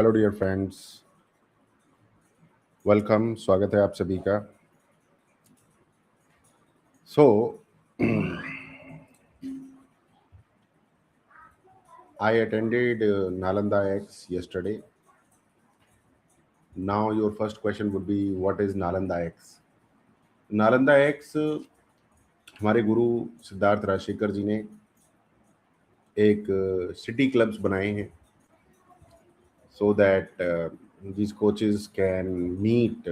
Hello dear friends, welcome. स्वागत है आप सभी का। So I attended Nalanda X yesterday. Now your first question would be, what is Nalanda X? Nalanda X हमारे गुरु सिद्धार्थ राजशेखर जी ने एक सिटी क्लब्स बनाए हैं, so that these coaches can meet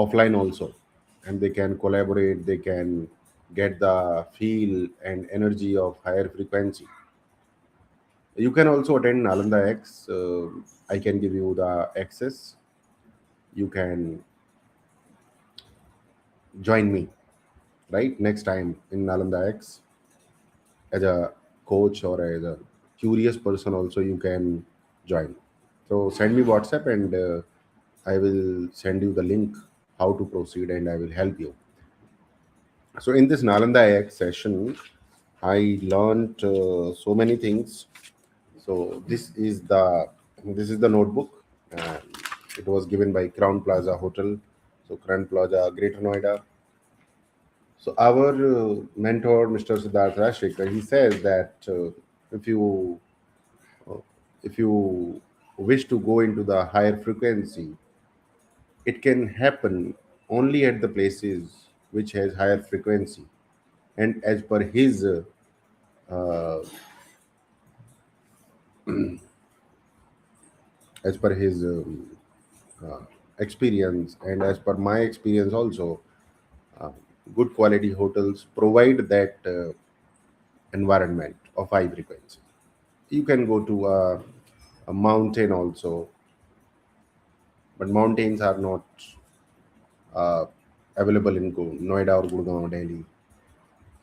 offline also, and they can collaborate, they can get the feel and energy of higher frequency. You can also attend Nalanda X. I can give you the access. You can join me right next time in Nalanda X as a coach or as a curious person. Also, you can join. So send me WhatsApp, and I will send you the link how to proceed, and I will help you. So in this Nalanda X session, I learned so many things. So this is the notebook. And it was given by Crown Plaza Hotel. So Crown Plaza, Greater Noida. So our mentor, Mr. Siddharth Rajshekar, he says that if you uh, if you wish to go into the higher frequency, it can happen only at the places which has higher frequency. And uh, as per his uh, experience, and as per my experience also, uh, good quality hotels provide that environment of high frequency. You can go to a mountain also, but mountains are not uh, available in Noida or Gurgaon, Delhi.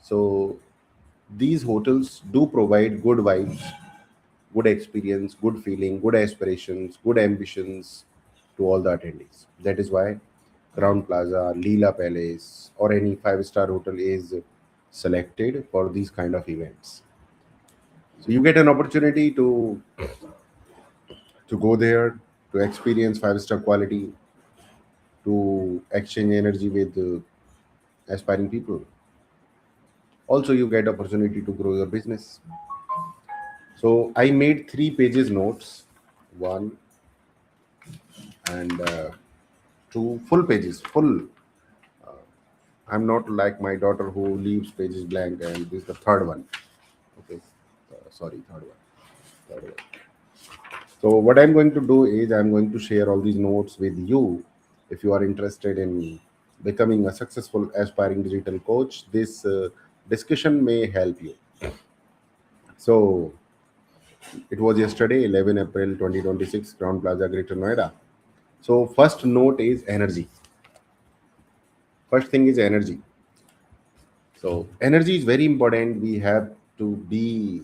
So these hotels do provide good vibes, good experience, good feeling, good aspirations, good ambitions to all the attendees. That is why Crown Plaza, Leela Palace, or any five-star hotel is selected for these kind of events. So you get an opportunity to go there, to experience five-star quality, to exchange energy with aspiring people. Also, you get opportunity to grow your business. So I made 3 pages notes, one and two full pages, full. I'm not like my daughter who leaves pages blank, and this is the third one. Okay, sorry, third one. Third one. So what I'm going to do is I'm going to share all these notes with you. If you are interested in becoming a successful aspiring digital coach, this discussion may help you. So it was yesterday, 11 April 2026, Crown Plaza, Greater Noida. So first note is energy. First thing is energy. So energy is very important. We have to be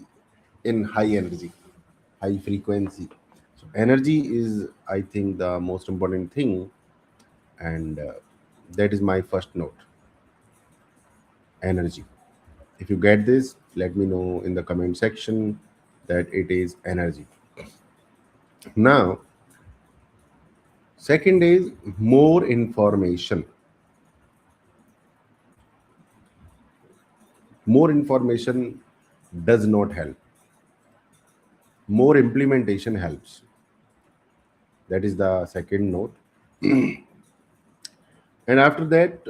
in high energy, high frequency. So energy is, I think, the most important thing, and that is my first note. Energy. If you get this, let me know in the comment section that it is energy. Now, second is more information. More information does not help. More implementation helps. That is the second note. And after that,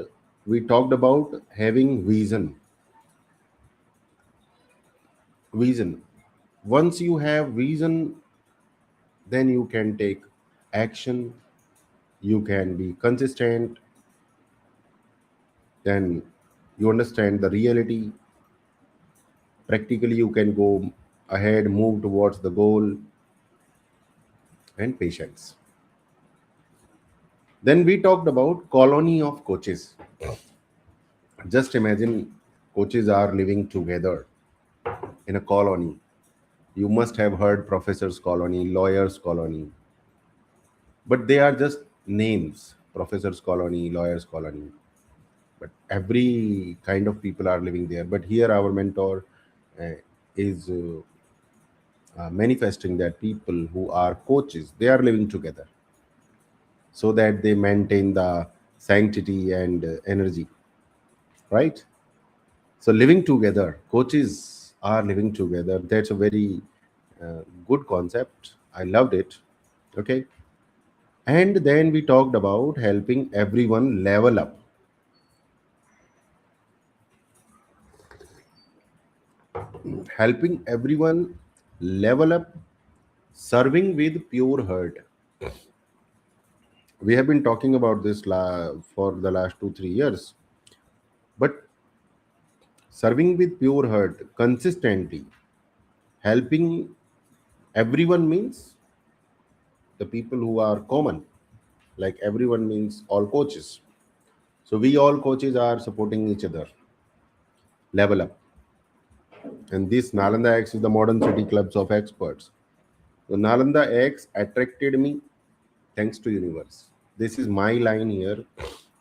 we talked about having vision. Vision. Once you have vision, then you can take action, you can be consistent, then you understand the reality. Practically, you can go ahead, move towards the goal, and patience. Then we talked about colony of coaches. Just imagine coaches are living together in a colony. You must have heard professors' colony, lawyers' colony, but they are just names: professors' colony, lawyers' colony. But every kind of people are living there. But here, our mentor uh, is manifesting that people who are coaches, they are living together so that they maintain the sanctity and energy, right? So living together, coaches are living together. That's a very good concept. I loved it. Okay. And then we talked about helping everyone level up. Helping everyone level up, serving with pure heart. We have been talking about this for the last 2 3 years, but serving with pure heart consistently, helping everyone means the people who are common, like everyone means all coaches. So we all coaches are supporting each other, level up. And this Nalanda X is the modern city clubs of experts. So Nalanda X attracted me thanks to universe. This is my line here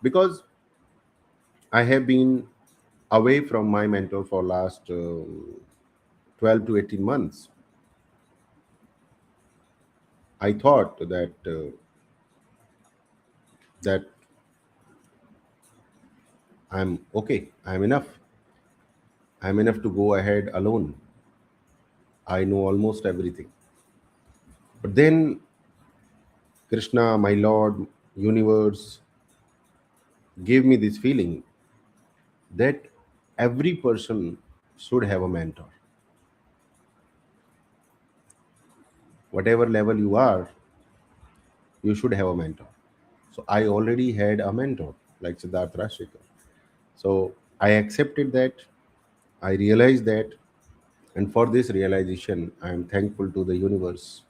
because I have been away from my mentor for last 12 to 18 months. I thought that I'm okay, I'm enough to go ahead alone. I know almost everything. But then Krishna, my Lord, universe, gave me this feeling that every person should have a mentor. Whatever level you are, you should have a mentor. So I already had a mentor like Siddharth Rashikar. So I accepted that, I realized that, and for this realization, I am thankful to the universe.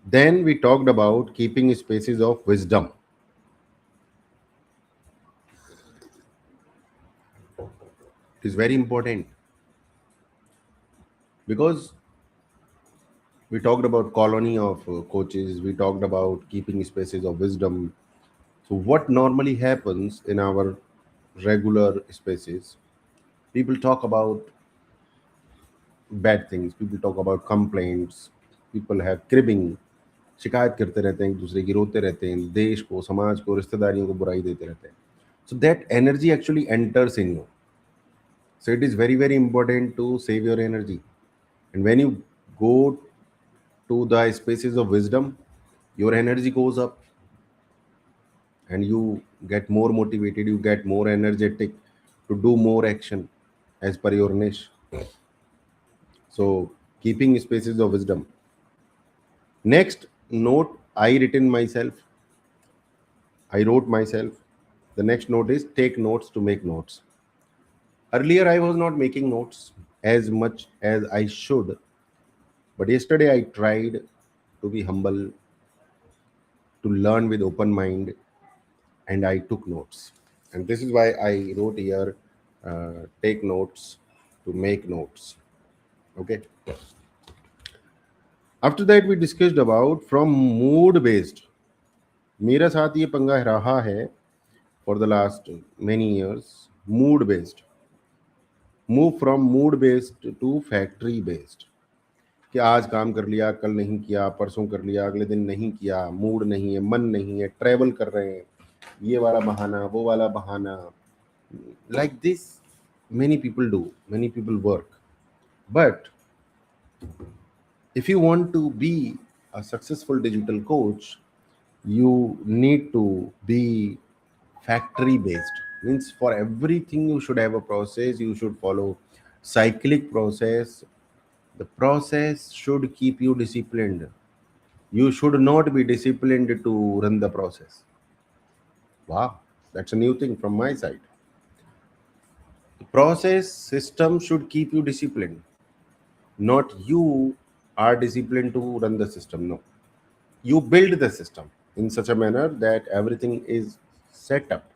Then we talked about keeping spaces of wisdom. It is very important because we talked about colony of coaches, we talked about keeping spaces of wisdom. So what normally happens in our regular spaces, people talk about bad things, people talk about complaints, people have cribbing, शिकायत करते रहते हैं, एक दूसरे की रोते रहते हैं, देश को, समाज को, रिश्तेदारियों को बुराई देते रहते हैं. So that energy actually enters in you. So it is very very important to save your energy. And when you go to the spaces of wisdom, your energy goes up and you get more motivated, you get more energetic to do more action as per your niche. So keeping spaces of wisdom. Next note I written myself. I wrote myself. The next note is take notes to make notes. Earlier I was not making notes as much as I should, but yesterday I tried to be humble, to learn with open mind, and I took notes. And this is why I wrote here take notes to make notes. Okay. After that, we discussed about from mood based. मेरा साथ ये पंगा रहा है for the last many years. Mood based. Move from mood based to factory based. कि आज काम कर लिया, कल नहीं किया, परसों कर लिया, अगले दिन नहीं किया, मूड नहीं है, मन नहीं है, ट्रैवल कर रहे हैं, ये वाला बहाना, वो वाला बहाना. Like this, many people do, many people work. But if you want to be a successful digital coach, you need to be factory based. Means for everything you should have a process, you should follow cyclic process. The process should keep you disciplined. You should not be disciplined to run the process. Wow, that's a new thing from my side. The process system should keep you disciplined, not you are disciplined to run the system. No, you build the system in such a manner that everything is set up,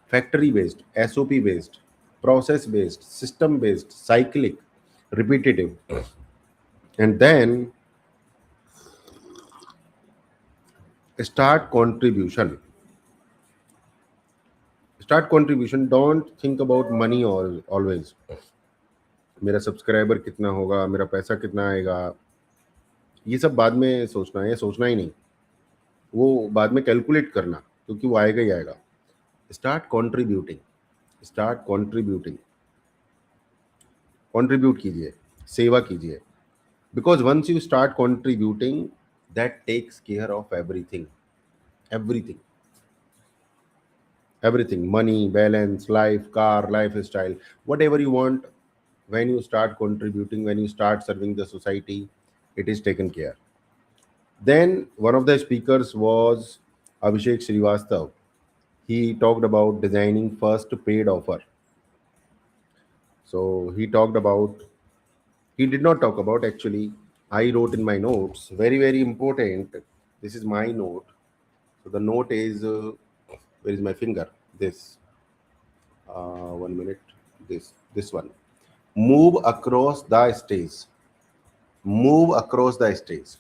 factory based, SOP based, process based, system based, cyclic, repetitive. And then start contribution. Start contribution. Don't think about money always. मेरा subscriber कितना होगा, मेरा पैसा कितना आएगा, ये सब बाद में सोचना है, सोचना ही नहीं, वो बाद में कैलकुलेट करना, क्योंकि वो आएगा ही आएगा। Start contributing, start contributing, contribute कीजिए, सेवा कीजिए। Because once you start contributing, that takes care of everything, everything, everything, money, balance, life, car, lifestyle, whatever you want. When you start contributing, when you start serving the society, it is taken care. Then one of the speakers was Abhishek Srivastav. He talked about designing first paid offer. So he did not talk about, actually, I wrote in my notes, very, very important. This is my note. So the note is, where is my finger? This. 1 minute. This one. Move across the stage. Move across the stage.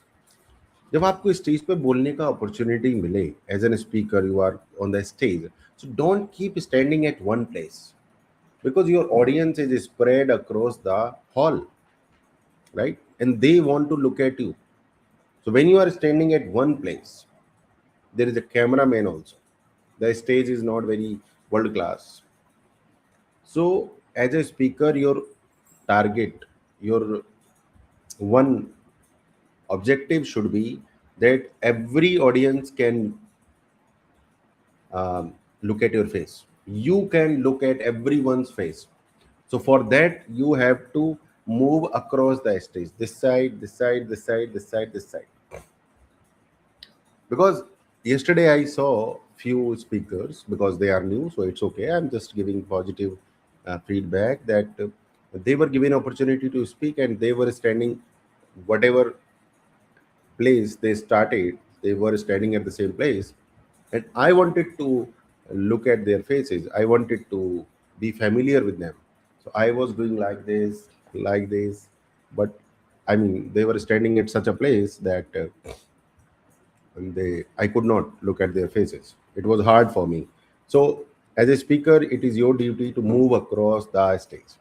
जब आपको stage पे बोलने का opportunity मिले, as an speaker you are on the stage, so don't keep standing at one place, because your audience is spread across the hall, right? And they want to look at you. So when you are standing at one place, there is a cameraman also. The stage is not very world class. So as a speaker, your target, your one objective should be that every audience can look at your face. You can look at everyone's face. So for that, you have to move across the stage, this side, this side, this side, this side, this side. Because yesterday I saw few speakers, because they are new, so it's okay. I'm just giving positive feedback that they were given opportunity to speak, and they were standing whatever place they started, they were standing at the same place, and I wanted to look at their faces. I wanted to be familiar with them. So I was doing like this, but I mean, they were standing at such a place that I could not look at their faces. It was hard for me. So as a speaker, it is your duty to move across the stage.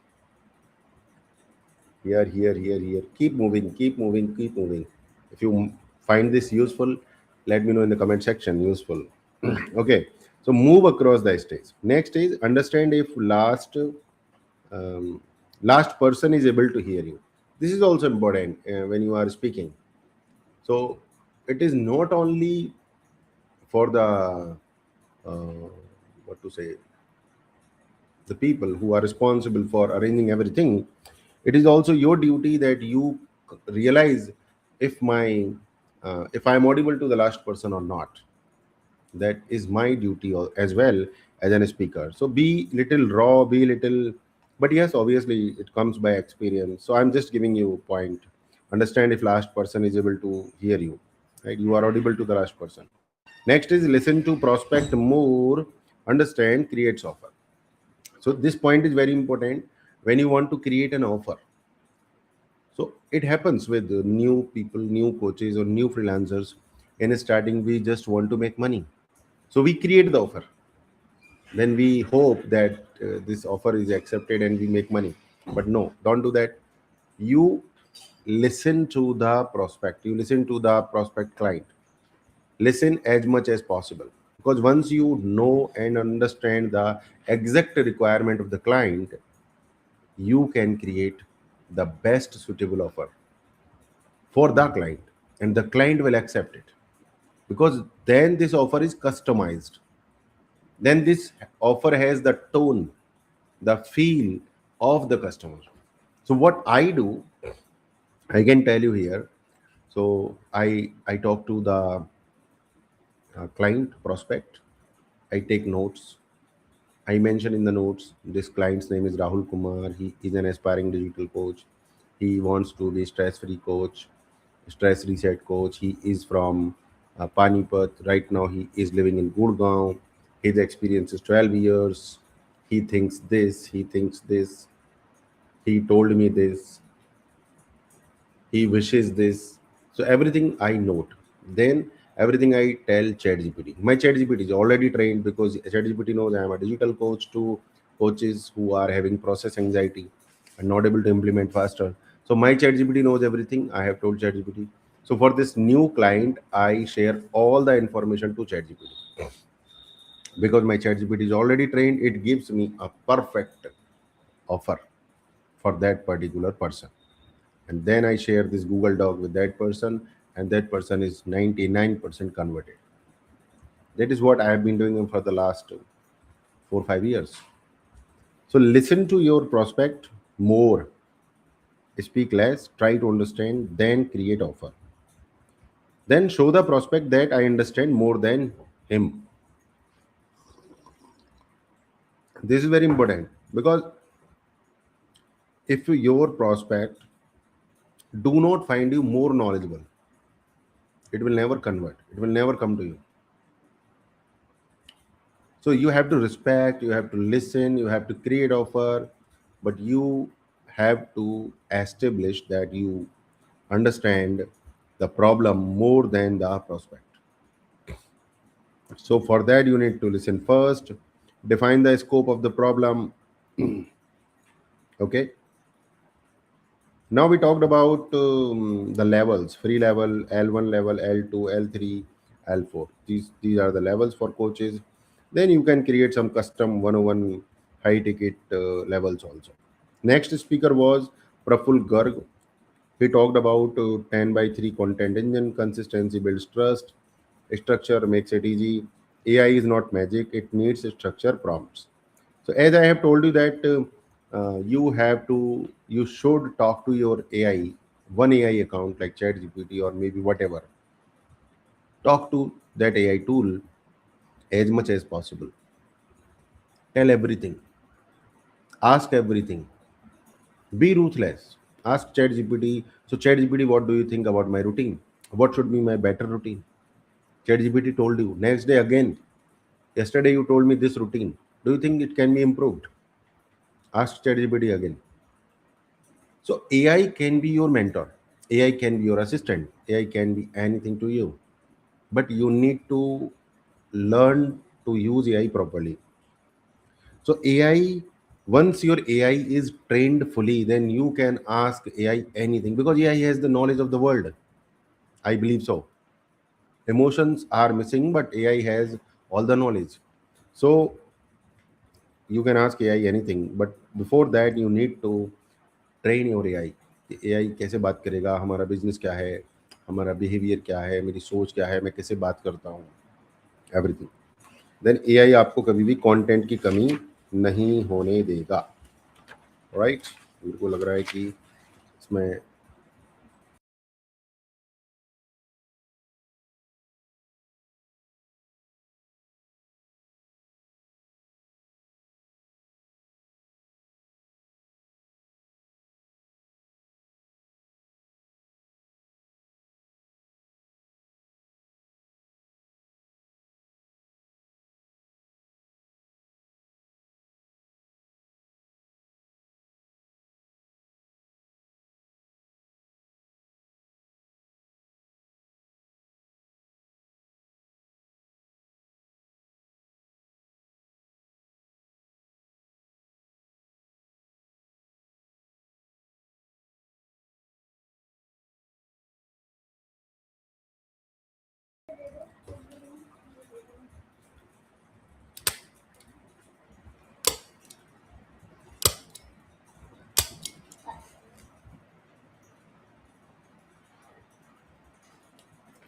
Here, here, here, here. Keep moving, keep moving, keep moving. If you find this useful, let me know in the comment section. Useful. Okay. So move across the stage. Next is understand if um, last person is able to hear you. This is also important when you are speaking. So it is not only for the uh, what to say, the people who are responsible for arranging everything. It is also your duty that you realize if if I am audible to the last person or not. That is my duty as well as an speaker. So be little raw, be little, but yes, obviously it comes by experience. So I'm just giving you a point. Understand if last person is able to hear you, right? You are audible to the last person. Next is listen to prospect more, understand creates offer. So this point is very important when you want to create an offer. So it happens with new people, new coaches, or new freelancers. In starting, we just want to make money. So we create the offer. Then we hope that this offer is accepted and we make money. But no, don't do that. You listen to the prospect. You listen to the prospect client. Listen as much as possible. Because once you know and understand the exact requirement of the client, you can create the best suitable offer for the client, and the client will accept it, because then this offer is customized. Then this offer has the tone, the feel of the customer. So what I do, I can tell you here. So I talk to the client prospect. I take notes. I mention in the notes this client's name is Rahul Kumar. He is an aspiring digital coach. He wants to be stress-free coach, stress reset coach. He is from Panipat. Right now, he is living in Gurgaon. His experience is 12 years. He thinks this. He thinks this. He told me this. He wishes this. So everything I note. Then everything I tell ChatGPT. My ChatGPT is already trained, because ChatGPT knows I am a digital coach to coaches who are having process anxiety. and not able to implement faster. So my ChatGPT knows everything. I have told ChatGPT. So for this new client, I share all the information to ChatGPT. Because my ChatGPT is already trained, it gives me a perfect offer for that particular person. And then I share this Google Doc with that person, and that person is 99% converted. That is what I have been doing for the last 4 5 years. So listen to your prospect more, speak less, try to understand, then create offer. Then show the prospect that I understand more than him. This is very important because if your prospect do not find you more knowledgeable, it will never convert. It will never come to you. So you have to respect, you have to listen, you have to create offer, but you have to establish that you understand the problem more than the prospect. So for that, you need to listen first, define the scope of the problem. Okay. Now we talked about the levels: free level, L1 level, L2, L3, L4. These are the levels for coaches. Then you can create some custom 101 high ticket levels also. Next speaker was Praful Garg. He talked about 10 by 3 content engine, consistency builds trust, structure makes it easy. AI is not magic, it needs structure prompts. So as I have told you that you should talk to your AI, one AI account like ChatGPT or maybe whatever. Talk to that AI tool as much as possible. Tell everything, ask everything, be ruthless. Ask ChatGPT. So ChatGPT, what do you think about my routine? What should be my better routine? ChatGPT told you. Next day again. Yesterday you told me this routine. Do you think it can be improved? Ask ChatGPT again. So AI can be your mentor. AI can be your assistant. AI can be anything to you. But you need to learn to use AI properly. So AI, once your AI is trained fully, then you can ask AI anything because AI has the knowledge of the world. I believe so. Emotions are missing, but AI has all the knowledge. So you can ask AI anything, but before that you need to train your AI. AI कैसे बात करेगा, हमारा business क्या है, हमारा behaviour क्या है, मेरी सोच क्या है, मैं कैसे बात करता हूँ, एवरीथिंग. देन AI आपको कभी भी कंटेंट की कमी नहीं होने देगा. राइट. मेरे को लग रहा है कि इसमें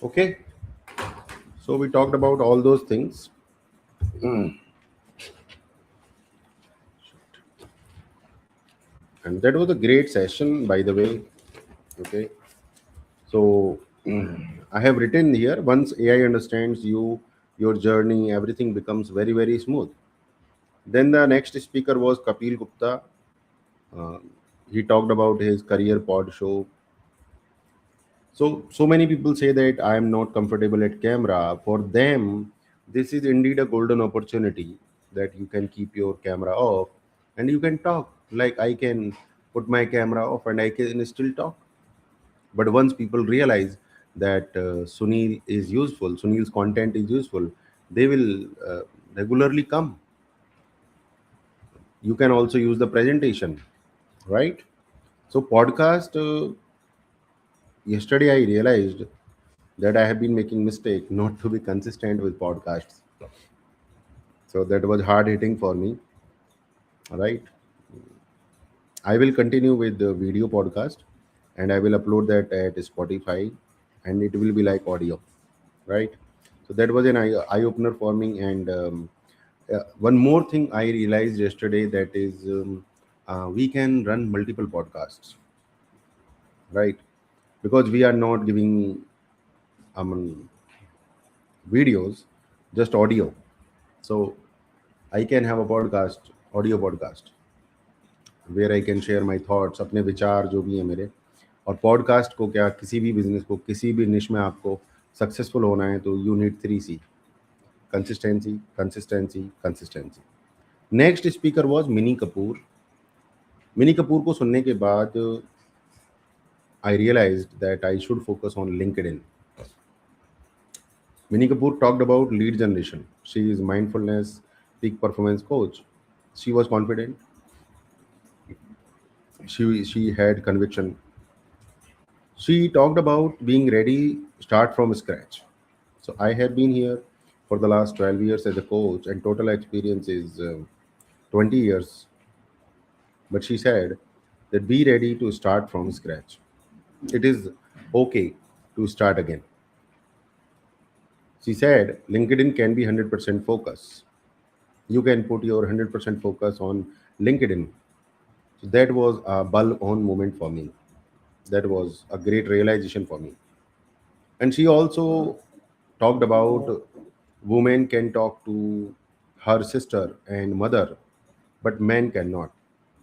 okay. So we talked about all those things, and that was a great session, by the way. Okay. So I have written here, once AI understands you, your journey, everything becomes very, very smooth. Then the next speaker was Kapil Gupta. Uh, he talked about his career pod show. So many people say that I am not comfortable at camera. For them, this is indeed a golden opportunity that you can keep your camera off and you can talk. Like I can put my camera off and I can still talk. But once people realize that Sunil's content is useful, they will regularly come. You can also use the presentation. right? So podcast, yesterday I realized that I have been making mistake not to be consistent with podcasts. So that was hard hitting for me, right? I will continue with the video podcast, and I will upload that at Spotify, and it will be like audio, right? So that was an eye opener for me. And one more thing I realized yesterday, that is, we can run multiple podcasts, right? Because we are not giving um, videos, just audio. So I can have a podcast, audio podcast, where I can share my thoughts, अपने विचार जो भी हैं मेरे। और podcast को क्या, किसी भी बिजनेस को, किसी भी निश में आपको सक्सेसफुल होना है तो you need 3C: consistency, consistency, consistency. Next speaker was Mini Kapoor. Mini Kapoor को सुनने के बाद I realize that I should focus on LinkedIn. Mini Kapoor talked about lead generation. She is mindfulness peak performance coach. She was confident. She had conviction. She talked about being ready, start from scratch. So I have been here for the last 12 years as a coach, and total experience is 20 years. But she said that be ready to start from scratch. It is okay to start again. She said LinkedIn can be 100% focus. You can put your 100% focus on LinkedIn. So that was a bulb on moment for me. That was a great realization for me. And she also talked about women can talk to her sister and mother, but men cannot.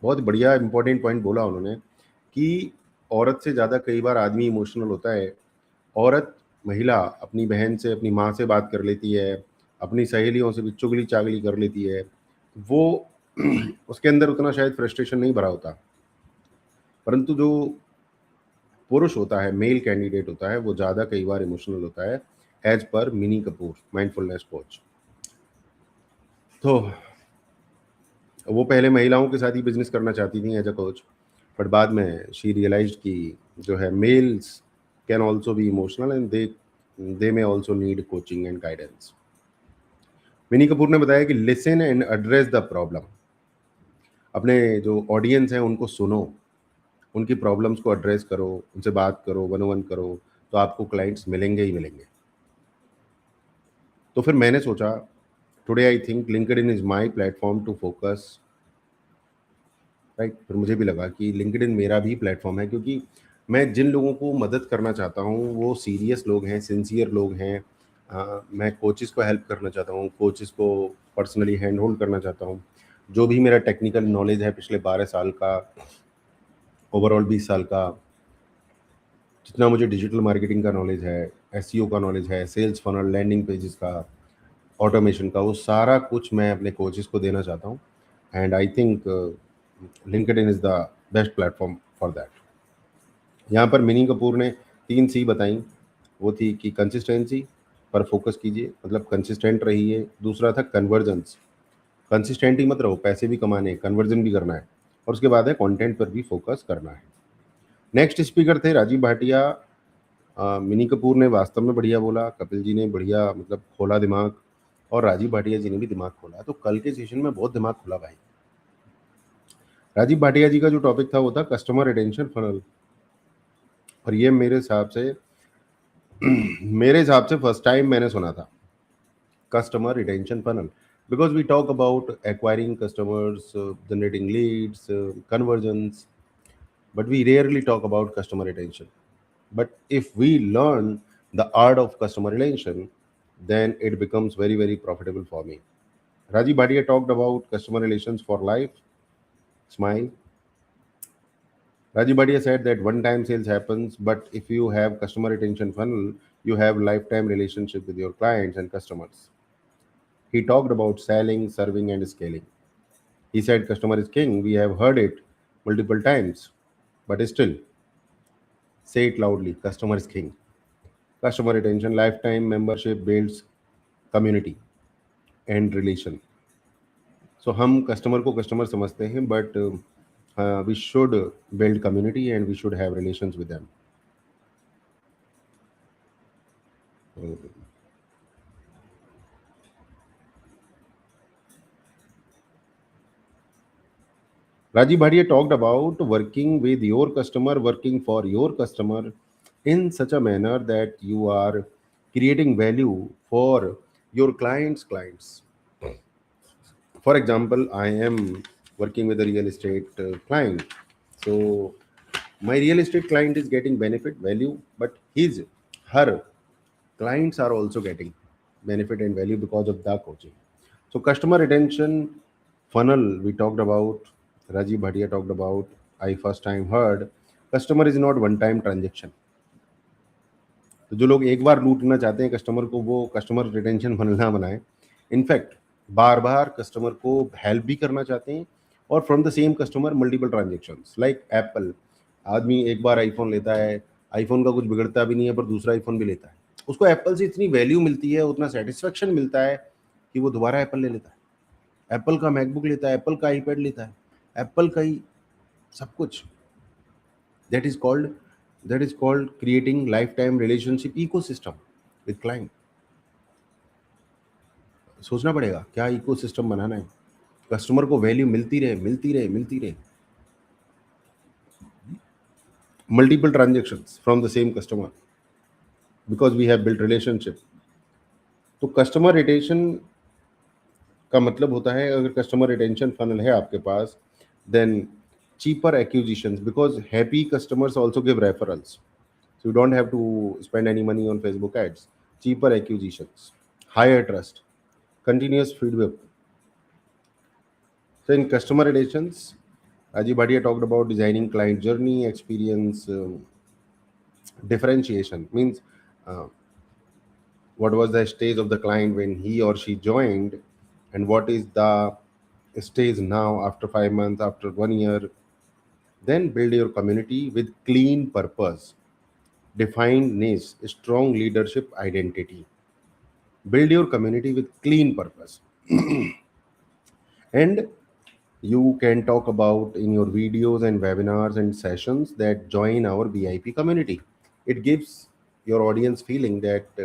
बहुत बढ़िया important point बोला उन्होंने कि औरत से ज़्यादा कई बार आदमी इमोशनल होता है। औरत, महिला अपनी बहन से, अपनी माँ से बात कर लेती है, अपनी सहेलियों से भी चुगली चागली कर लेती है। वो उसके अंदर उतना शायद फ्रस्ट्रेशन नहीं भरा होता, परंतु जो पुरुष होता है, मेल कैंडिडेट होता है, वो ज़्यादा कई बार इमोशनल होता है, as per mini Kapoor, mindfulness coach. तो वो पहले महिलाओं के साथ ही बिजनेस करना चाहती थी एज अ कोच, बट बाद में शी रियलाइज कि जो है mails can also be emotional, and they may also need coaching and guidance. Mini Kapoor ने बताया कि listen and address the problem. अपने जो ऑडियंस है उनको सुनो, उनकी प्रॉब्लम्स को एड्रेस करो, उनसे बात करो, वन वन करो, तो आपको क्लाइंट्स मिलेंगे ही मिलेंगे। तो फिर मैंने सोचा, today I think LinkedIn is my platform to focus, right. फिर मुझे भी लगा कि लिंक्डइन मेरा भी प्लेटफॉर्म है, क्योंकि मैं जिन लोगों को मदद करना चाहता हूँ वो सीरियस लोग हैं, सिंसियर लोग हैं। मैं कोचेस को हेल्प करना चाहता हूँ, कोचेस को पर्सनली हैंड होल्ड करना चाहता हूँ। जो भी मेरा टेक्निकल नॉलेज है पिछले 12 साल का, ओवरऑल 20 साल का, जितना मुझे डिजिटल मार्केटिंग का नॉलेज है, एसईओ का नॉलेज है, सेल्स फनल, लैंडिंग पेजेस का, ऑटोमेशन का, वो सारा कुछ मैं अपने कोचेस को देना चाहता हूँ। And I think LinkedIn is the best platform for that. यहाँ पर मिनी कपूर ने 3C बताई। वो थी कि कंसिस्टेंसी पर फोकस कीजिए, मतलब कंसिस्टेंट रहिए। दूसरा था कन्वर्जेंस, कंसिस्टेंट ही मत रहो, पैसे भी कमाने, कन्वर्जन भी करना है। और उसके बाद है कंटेंट पर भी फोकस करना है। नेक्स्ट स्पीकर थे राजीव भाटिया। मिनी कपूर ने वास्तव में बढ़िया बोला, कपिल जी ने बढ़िया मतलब खोला दिमाग, और राजीव भाटिया जी ने भी दिमाग खोला। तो कल के सेशन में बहुत दिमाग खुला भाई। राजीव भाटिया जी का जो टॉपिक था वो था कस्टमर रिटेंशन फनल। और ये मेरे हिसाब से फर्स्ट टाइम मैंने सुना था customer retention funnel, because we talk about acquiring customers, generating leads, conversions, but we rarely talk about customer retention. But if we learn the art of customer retention, then it becomes very, very profitable for me. Rajiv Bhatia talked about customer relations for life. Smile. Rajiv Bhatia said that one-time sales happens, but if you have customer retention funnel, you have lifetime relationship with your clients and customers. He talked about selling, serving, and scaling. He said customer is king. We have heard it multiple times, but still, say it loudly: customer is king. Customer retention, lifetime membership builds community and relation. So हम customer को customer समझते हैं, but We should build community and we should have relations with them. Rajiv Bhatia talked about working with your customer, working for your customer in such a manner that you are creating value for your clients. For example, I am working with a real estate client. So my real estate client is getting benefit value, but her clients are also getting benefit and value because of the coaching. So customer retention funnel we talked about, Rajiv Bhatia talked about, I first time heard. Customer is not one time transaction. तो जो लोग एक बार लूटना चाहते हैं customer को, वो customer retention funnel ना बनाए। इनफैक्ट बार बार कस्टमर को हेल्प भी करना चाहते हैं, और from the same customer multiple transactions. Like Apple, आदमी एक बार आईफोन लेता है, आईफोन का कुछ बिगड़ता भी नहीं है, पर दूसरा आईफोन भी लेता है। उसको एप्पल से इतनी वैल्यू मिलती है, उतना सेटिस्फेक्शन मिलता है कि वो दोबारा एप्पल ले लेता है। एप्पल का मैकबुक लेता है, एप्पल का आईपैड लेता है, एप्पल का ही सब कुछ। That is called that is called creating life time relationship ecosystem with client. सोचना पड़ेगा क्या इकोसिस्टम बनाना है, कस्टमर को वैल्यू मिलती रहे मिलती रहे मिलती रहे, multiple transactions from the same customer, because we have built relationship. तो कस्टमर रिटेंशन का मतलब होता है, अगर कस्टमर रिटेंशन फनल है आपके पास, then cheaper acquisitions, because happy customers also give referrals, so you don't have to spend any money on Facebook ads. Cheaper acquisitions, higher trust, continuous feedback. So in customer relations, Ajay Bhatia talked about designing client journey experience. Differentiation means uh, what was the stage of the client when he or she joined, and what is the stage now after 5 months, after 1 year. Then build your community with clean purpose, defined niche, strong leadership identity. Build your community with clean purpose. And you can talk about in your videos and webinars and sessions that join our VIP community. It gives your audience feeling that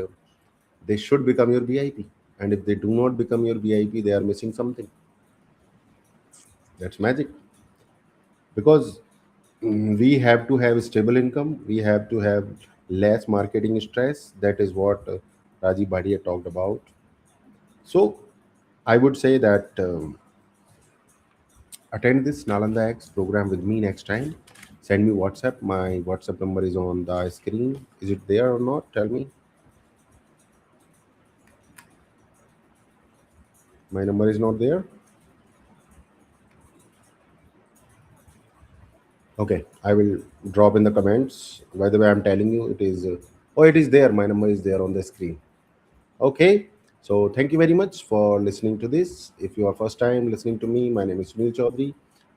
they should become your VIP. And if they do not become your VIP, they are missing something. That's magic. Because we have to have stable income, we have to have less marketing stress. That is what Rajiv Bhadia talked about. So I would say that attend this Nalanda X program with me next time. Send me WhatsApp. My WhatsApp number is on the screen. Is it there or not? Tell me. My number is not there. Okay, I will drop in the comments. By the way, I'm telling you, it is. Oh, it is there. My number is there on the screen. Okay, so thank you very much for listening to this. If you are first time listening to me, my name is Sunil Chaudhary.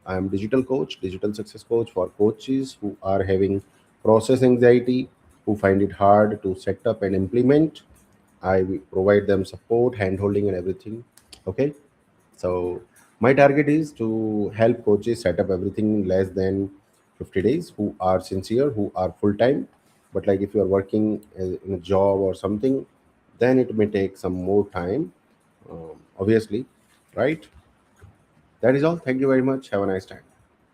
I am digital coach, digital success coach for coaches who are having process anxiety, who find it hard to set up and implement. I will provide them support, hand holding, and everything. Okay, so my target is to help coaches set up everything in less than 50 days, who are sincere, who are full time. But like if you are working in a job or something, then it may take some more time, obviously, right? That is all. Thank you very much. Have a nice time.